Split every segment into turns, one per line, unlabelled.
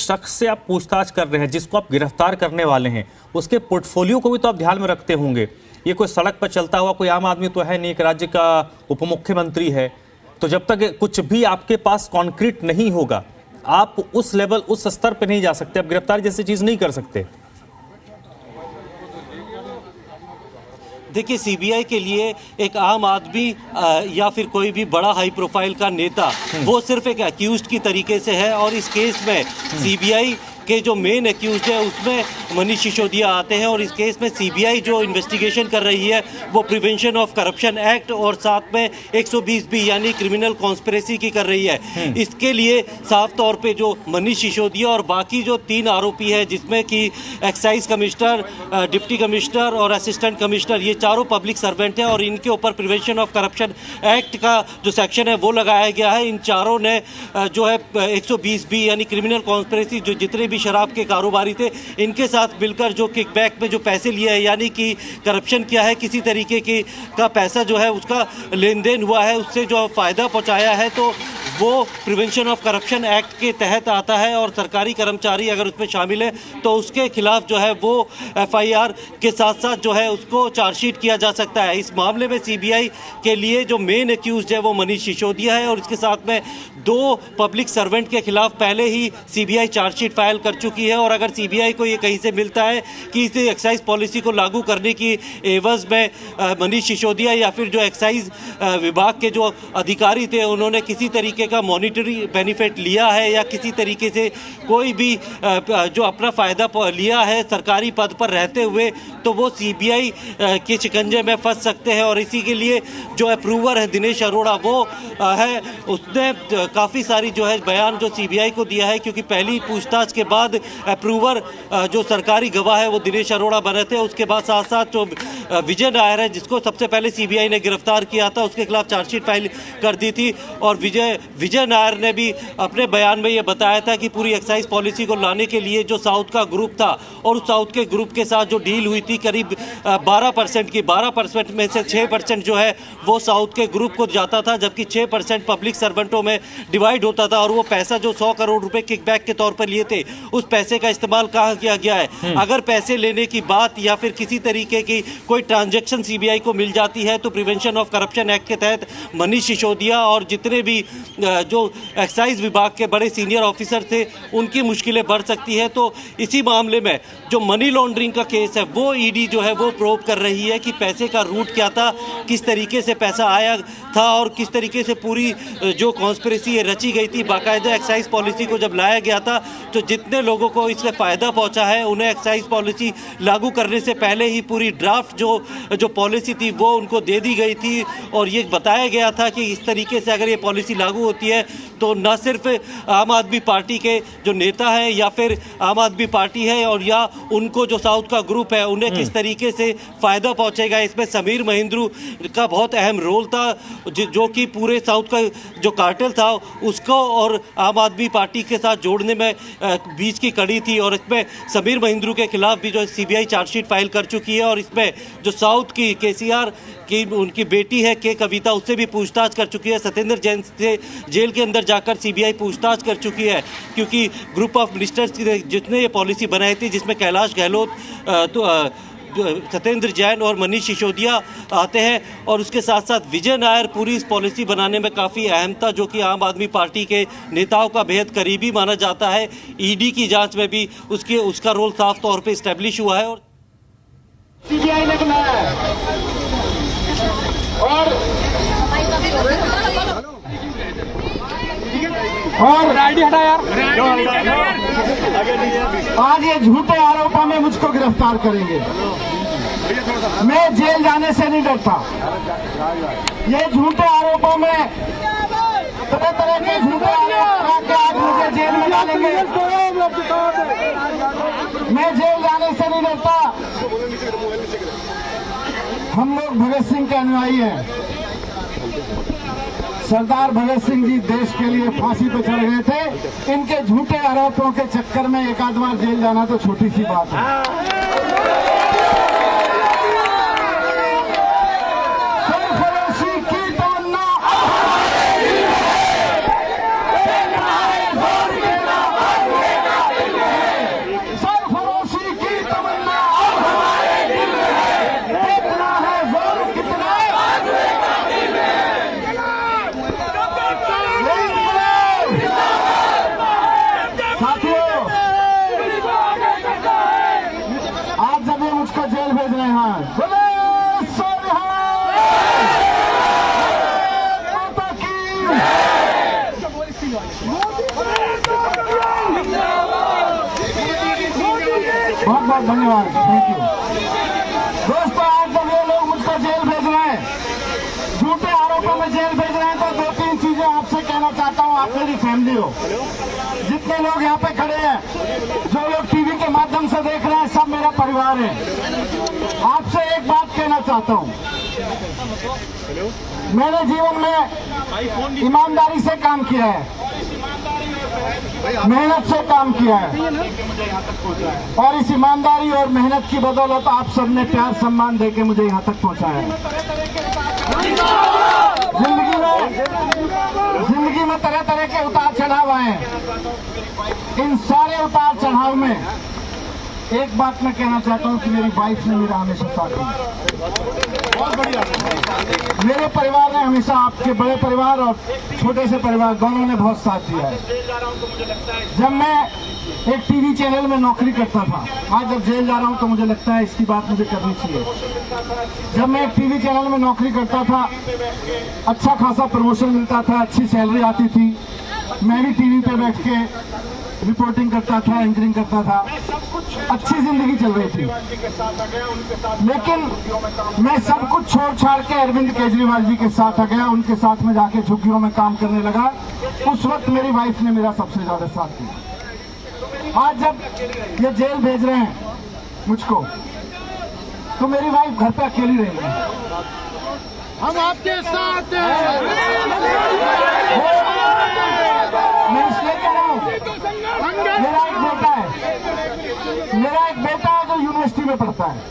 शख्स से आप पूछताछ कर रहे हैं, जिसको आप गिरफ्तार करने वाले हैं, उसके पोर्टफोलियो को भी तो आप ध्यान में रखते होंगे। ये कोई सड़क पर चलता हुआ कोई आम आदमी तो है नहीं, एक राज्य का उप मुख्यमंत्री है। तो जब तक कुछ भी आपके पास कॉन्क्रीट नहीं होगा, आप उस लेवल, उस स्तर पे नहीं जा सकते, आप गिरफ्तार जैसी चीज नहीं कर सकते।
देखिए, सीबीआई के लिए एक आम आदमी या फिर कोई भी बड़ा हाई प्रोफाइल का नेता वो सिर्फ एक अक्यूज्ड की तरीके से है, और इस केस में सीबीआई के जो मेन अक्यूज्ड है उसमें मनीष सिसोदिया आते हैं। और इस केस में सीबीआई जो इन्वेस्टिगेशन कर रही है वो प्रिवेंशन ऑफ करप्शन एक्ट और साथ में 120B यानी क्रिमिनल कॉन्स्पिरेसी की कर रही है। इसके लिए साफ तौर पे जो मनीष सिसोदिया और बाकी जो 3 आरोपी है, जिसमें कि एक्साइज कमिश्नर, डिप्टी कमिश्नर और असिस्टेंट कमिश्नर, ये चारों पब्लिक सर्वेंट हैं और इनके ऊपर प्रिवेंशन ऑफ करप्शन एक्ट का जो सेक्शन है वो लगाया गया है। इन चारों ने जो है 120B यानी क्रिमिनल कॉन्स्पिरेसी, जो जितने भी शराब के कारोबारी थे, इनके साथ मिलकर जो किकबैक में जो पैसे लिए हैं, यानी कि करप्शन किया है, किसी तरीके की का पैसा जो है उसका लेन देन हुआ है, उससे जो फ़ायदा पहुंचाया है, तो वो प्रिवेंशन ऑफ करप्शन एक्ट के तहत आता है। और सरकारी कर्मचारी अगर उसमें शामिल है तो उसके खिलाफ जो है वो FIR के साथ साथ जो है उसको चार्जशीट किया जा सकता है। इस मामले में सीबीआई के लिए जो मेन अक्यूज्ड है वो मनीष सिसोदिया है, और इसके साथ में 2 पब्लिक सर्वेंट के खिलाफ पहले ही सीबीआई चार्जशीट फाइल कर चुकी है। और अगर सीबीआई को ये कहीं से मिलता है कि इस एक्साइज पॉलिसी को लागू करने की एवज में मनीष सिसोदिया या फिर जो एक्साइज विभाग के जो अधिकारी थे उन्होंने किसी तरीके का मॉनिटरी बेनिफिट लिया है या किसी तरीके से कोई भी जो अपना फ़ायदा लिया है सरकारी पद पर रहते हुए, तो वो सीबीआई के शिकंजे में फंस सकते हैं। और इसी के लिए जो अप्रूवर है दिनेश अरोड़ा वो है, उसने काफ़ी सारी जो है बयान जो सीबीआई को दिया है, क्योंकि पहली पूछताछ के बाद अप्रूवर जो सरकारी गवाह है वो दिनेश अरोड़ा बने थे। उसके बाद साथ साथ जो विजय नायर है, जिसको सबसे पहले सीबीआई ने गिरफ्तार किया था, उसके खिलाफ चार्जशीट फाइल कर दी थी। और विजय नायर ने भी अपने बयान में ये बताया था कि पूरी एक्साइज पॉलिसी को लाने के लिए जो साउथ का ग्रुप था और उस साउथ के ग्रुप के साथ जो डील हुई थी करीब 12% की, 12% में से 6% जो है वो साउथ के ग्रुप को जाता था, जबकि 6% पब्लिक सर्वेंटों में डिवाइड होता था। और वो पैसा जो 100 करोड़ रुपए किकबैक के तौर पर लिए थे, उस पैसे का इस्तेमाल कहाँ किया गया है। अगर पैसे लेने की बात या फिर किसी तरीके की कोई ट्रांजैक्शन सीबीआई को मिल जाती है तो प्रिवेंशन ऑफ करप्शन एक्ट के तहत मनीष सिसोदिया और जितने भी जो एक्साइज विभाग के बड़े सीनियर ऑफिसर थे उनकी मुश्किलें बढ़ सकती है। तो इसी मामले में जो मनी लॉन्ड्रिंग का केस है वो ईडी जो है वो प्रोब कर रही है कि पैसे का रूट क्या था, किस तरीके से पैसा आया था और किस तरीके से पूरी जो कॉन्स्पिरेसी रची गई थी। बाकायदा एक्साइज पॉलिसी को जब लाया गया था तो जितने लोगों को इससे फ़ायदा पहुंचा है उन्हें एक्साइज पॉलिसी लागू करने से पहले ही पूरी ड्राफ्ट जो पॉलिसी थी वो उनको दे दी गई थी। और ये बताया गया था कि इस तरीके से अगर ये पॉलिसी लागू होती है तो न सिर्फ आम आदमी पार्टी के जो नेता है या फिर आम आदमी पार्टी है और या उनको जो साउथ का ग्रुप है उन्हें किस तरीके से फ़ायदा पहुंचेगा। इसमें समीर महिंद्रू का बहुत अहम रोल था, जो कि पूरे साउथ का जो कार्टेल था उसको और आम आदमी पार्टी के साथ जोड़ने में बीच की कड़ी थी। और इसमें समीर महिंद्रू के खिलाफ भी जो सीबीआई चार्जशीट फाइल कर चुकी है। और इसमें जो साउथ की केसीआर की उनकी बेटी है के कविता, उससे भी पूछताछ कर चुकी है। सत्येंद्र जैन से जेल के अंदर जाकर सीबीआई पूछताछ कर चुकी है, क्योंकि ग्रुप ऑफ मिनिस्टर्स जितने ये पॉलिसी बनाई थी जिसमें कैलाश गहलोत, सत्येंद्र जैन और मनीष सिसोदिया आते हैं। और उसके साथ साथ विजय नायर पूरी इस पॉलिसी बनाने में काफ़ी अहम था, जो कि आम आदमी पार्टी के नेताओं का बेहद करीबी माना जाता है। ईडी की जांच में भी उसका रोल साफ तौर पे इस्टेब्लिश हुआ है। और
सीबीआई ने बुलाया है और आईडी हटा यार, आज ये झूठे आरोपों में मुझको गिरफ्तार करेंगे। मैं जेल जाने से नहीं डरता। ये झूठे आरोपों में तरह तरह के झूठे आरोप आज मुझे जेल में डालेंगे। मैं जेल जाने से नहीं डरता। हम लोग भगत सिंह के अनुयायी हैं। सरदार भगत सिंह जी देश के लिए फांसी पर चढ़ गए थे। इनके झूठे आरोपों के चक्कर में एक आध बार जेल जाना तो छोटी सी बात है। महाराज, बोले सोनिहाल माता की। बहुत बहुत धन्यवाद, थैंक यू। दोस्तों, आज जब ये लोग मुझको जेल भेज रहे हैं, झूठे आरोपों में जेल भेज रहे हैं, तो दो तीन चीजें आपसे कहना चाहता हूँ। आप मेरी फैमिली हो, जितने लोग यहाँ पे खड़े हैं, जो लोग टीवी के माध्यम से देख रहे हैं, सब मेरा परिवार है। आपसे एक बात कहना चाहता हूँ, मैंने जीवन में ईमानदारी से काम किया है, मेहनत से काम किया है, और इस ईमानदारी और मेहनत की बदौलत आप सबने प्यार सम्मान देके मुझे यहाँ तक पहुँचाया है। जिंदगी में तरह तरह के उतार चढ़ाव आए। इन सारे उतार चढ़ाव में एक बात मैं कहना चाहता हूँ कि मेरी वाइफ ने मेरा हमेशा साथ दिया। बहुत बढ़िया। मेरे परिवार ने हमेशा, आपके बड़े परिवार और छोटे से परिवार दोनों ने बहुत साथ दिया है। जब मैं एक टीवी चैनल में नौकरी करता था, आज जब जेल जा रहा हूँ तो मुझे लगता है इसकी बात मुझे करनी चाहिए। जब मैं एक टीवी चैनल में नौकरी करता था, अच्छा खासा प्रमोशन मिलता था, अच्छी सैलरी आती थी, मैं भी टीवी पे बैठ के रिपोर्टिंग करता था, एंकरिंग करता था, अच्छी जिंदगी चल रही थी। लेकिन मैं सब कुछ छोड़ छाड़ के अरविंद केजरीवाल जी के साथ आ गया, उनके साथ में जाके झुग्गियों में काम करने लगा। उस वक्त मेरी वाइफ ने मेरा सबसे ज्यादा साथ दिया। आज जब ये जेल भेज रहे हैं मुझको, तो मेरी वाइफ घर पे अकेली रहेगी।
हम आपके साथ हैं।
मैं इसलिए कह रहा हूँ, मेरा एक बेटा है जो यूनिवर्सिटी में पढ़ता है,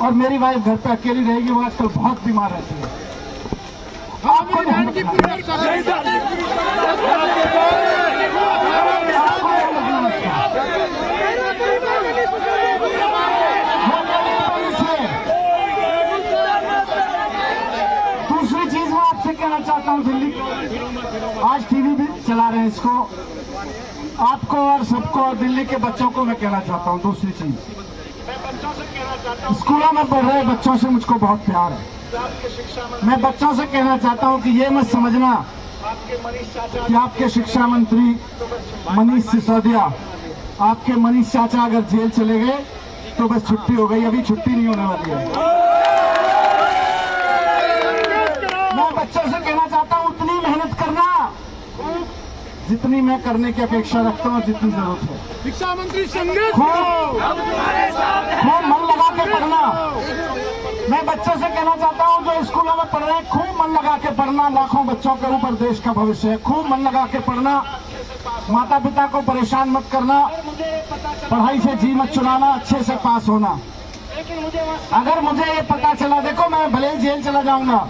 और मेरी वाइफ घर पे अकेली रहेगी। वो आजकल बहुत बीमार रहती है। आपको दूसरी चीज मैं आपसे कहना चाहता हूँ, दिल्ली आज टीवी भी चला रहे हैं, इसको आपको और सबको और दिल्ली के बच्चों को मैं कहना चाहता हूँ। दूसरी चीज, स्कूलों में पढ़ रहे बच्चों से मुझको बहुत प्यार है। मैं बच्चों से कहना चाहता हूँ कि ये मत समझना कि आपके शिक्षा मंत्री मनीष सिसोदिया, आपके मनीष चाचा अगर जेल चले गए तो बस छुट्टी हो गई। अभी छुट्टी नहीं होने वाली है। मैं बच्चों से कहना चाहता हूँ, उतनी मेहनत करना जितनी मैं करने की अपेक्षा रखता हूँ, जितनी जरूरत है।
शिक्षा मंत्री संघर्ष,
खूब मन लगा के पढ़ना। मैं बच्चों से कहना चाहता हूँ जो स्कूलों में पढ़ रहे हैं, खूब मन लगा के पढ़ना। लाखों बच्चों के ऊपर देश का भविष्य है, खूब मन लगा के पढ़ना। माता पिता को परेशान मत करना, पढ़ाई से जी मत चुराना, अच्छे से पास होना। अगर मुझे ये पता चला, देखो मैं भले ही जेल चला जाऊंगा,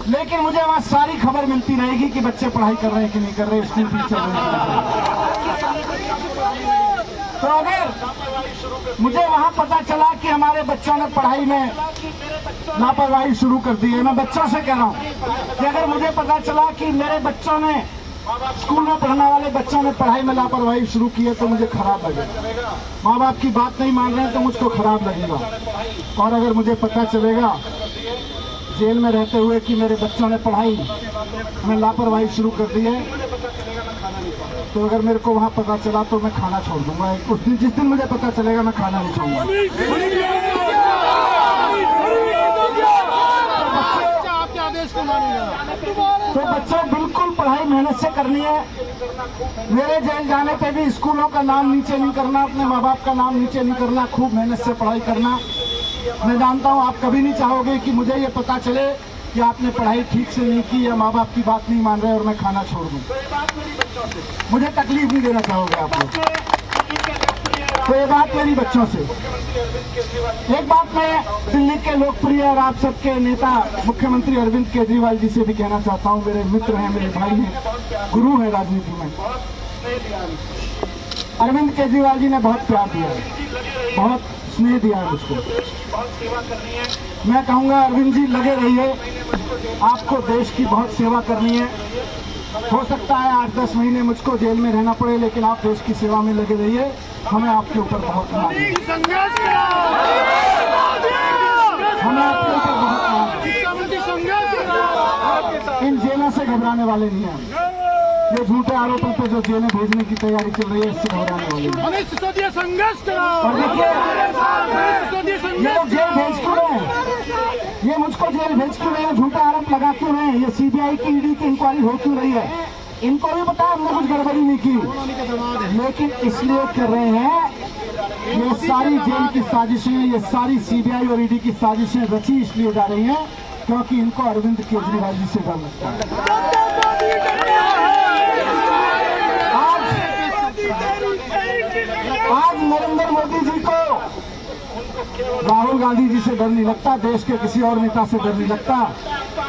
लेकिन मुझे वहाँ सारी खबर मिलती रहेगी कि बच्चे पढ़ाई कर रहे हैं कि नहीं कर रहे, स्कूल फीस चल रही है। तो अगर मुझे वहाँ पता चला कि हमारे बच्चों ने पढ़ाई में लापरवाही शुरू कर दी है, मैं बच्चों से कह रहा हूँ कि अगर मुझे पता चला कि मेरे बच्चों ने, स्कूल में पढ़ने वाले बच्चों ने पढ़ाई में लापरवाही शुरू की है, तो मुझे खराब लगेगा। माँ बाप की बात नहीं मान रहे हैं तो मुझको खराब लगेगा। और अगर मुझे पता चलेगा जेल में रहते हुए कि मेरे बच्चों ने पढ़ाई में लापरवाही शुरू कर दी है, तो अगर मेरे को वहाँ पता चला तो मैं खाना छोड़ दूंगा। उस दिन, जिस दिन मुझे पता चलेगा, मैं खाना नहीं खाऊंगा।
आपके आदेश को मानेगा।
तो बच्चों, बिल्कुल पढ़ाई मेहनत से करनी है। मेरे जेल जाने पे भी स्कूलों का नाम नीचे नहीं करना, अपने माँ बाप का नाम नीचे नहीं करना, खूब मेहनत से पढ़ाई करना। मैं जानता हूँ आप कभी नहीं चाहोगे कि मुझे ये पता चले कि आपने पढ़ाई ठीक से नहीं की या माँ बाप की बात नहीं मान रहे और मैं खाना छोड़ दूँ। मुझे तकलीफ नहीं देना चाहोगे आप लोग। तो ये बात मेरी बच्चों से। एक बात मैं दिल्ली के लोकप्रिय और आप सबके नेता मुख्यमंत्री अरविंद केजरीवाल जी से भी कहना चाहता हूँ। मेरे मित्र हैं, मेरे भाई हैं, गुरु हैं राजनीति में। अरविंद केजरीवाल जी ने बहुत प्यार दिया है, बहुत स्नेह दिया है मुझको। मैं कहूँगा अरविंद जी, लगे रहिए, आपको देश की बहुत सेवा करनी है। हो सकता है 8-10 महीने मुझको जेल में रहना पड़े, लेकिन आप देश की सेवा में लगे रहिए। हमें आपके ऊपर बहुत मान है। हमें आपके ऊपर बहुत नाज है।
शिक्षा मंत्री संघर्ष
इन जेलों से घबराने वाले नहीं हैं। ये झूठे आरोपों पे जो जेलें भेजने की तैयारी चल रही है, इससे घबराने वाले नहीं।
हमें सिसोदिया संघर्ष कराओ।
और देखिए,
सिसोदिया
ये
संघर्ष
लोग जेल भेज क्यों रहे हैं? ये मुझको जेल भेज क्यों रहे हैं? झूठे आरोप लगा क्यों रहे हैं? ये सीबीआई की, ईडी की इंक्वायरी हो क्यों रही है? इनको भी पता है हमने कुछ गड़बड़ी नहीं की, लेकिन इसलिए कर रहे हैं। ये सारी जेल की साजिशें, ये सारी सीबीआई और ईडी की साजिशें रची इसलिए जा रही हैं क्योंकि इनको अरविंद केजरीवाल जी से डर लगता है। आज नरेंद्र मोदी जी को राहुल गांधी जी से डर नहीं लगता, देश के किसी और नेता से डर नहीं लगता,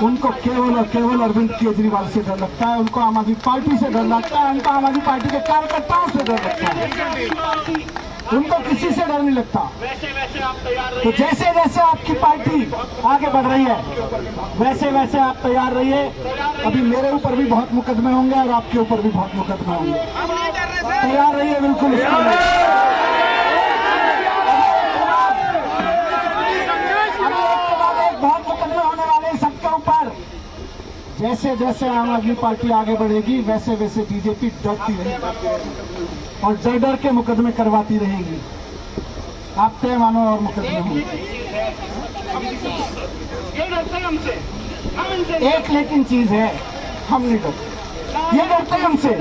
उनको केवल और केवल अरविंद केजरीवाल से डर लगता है। उनको आम आदमी पार्टी से डर लगता है, उनको आम आदमी पार्टी के कार्यकर्ताओं से डर लगता है, उनको किसी से डर नहीं लगता। तो जैसे जैसे आपकी पार्टी आगे बढ़ रही है, वैसे वैसे आप तैयार रहिए। अभी मेरे ऊपर भी बहुत मुकदमे होंगे और आपके ऊपर भी बहुत मुकदमे होंगे, तैयार रहिए बिल्कुल इसके लिए। बहुत मुकदमे होने वाले हैं सबके ऊपर। जैसे जैसे आम आदमी पार्टी आगे बढ़ेगी, वैसे वैसे बीजेपी डरती रहेगी और डर डर के मुकदमे करवाती रहेगी। आप तय मानो और मुकदमे होंगे। एक लेकिन चीज है, हम नहीं डरते, ये डरते हमसे।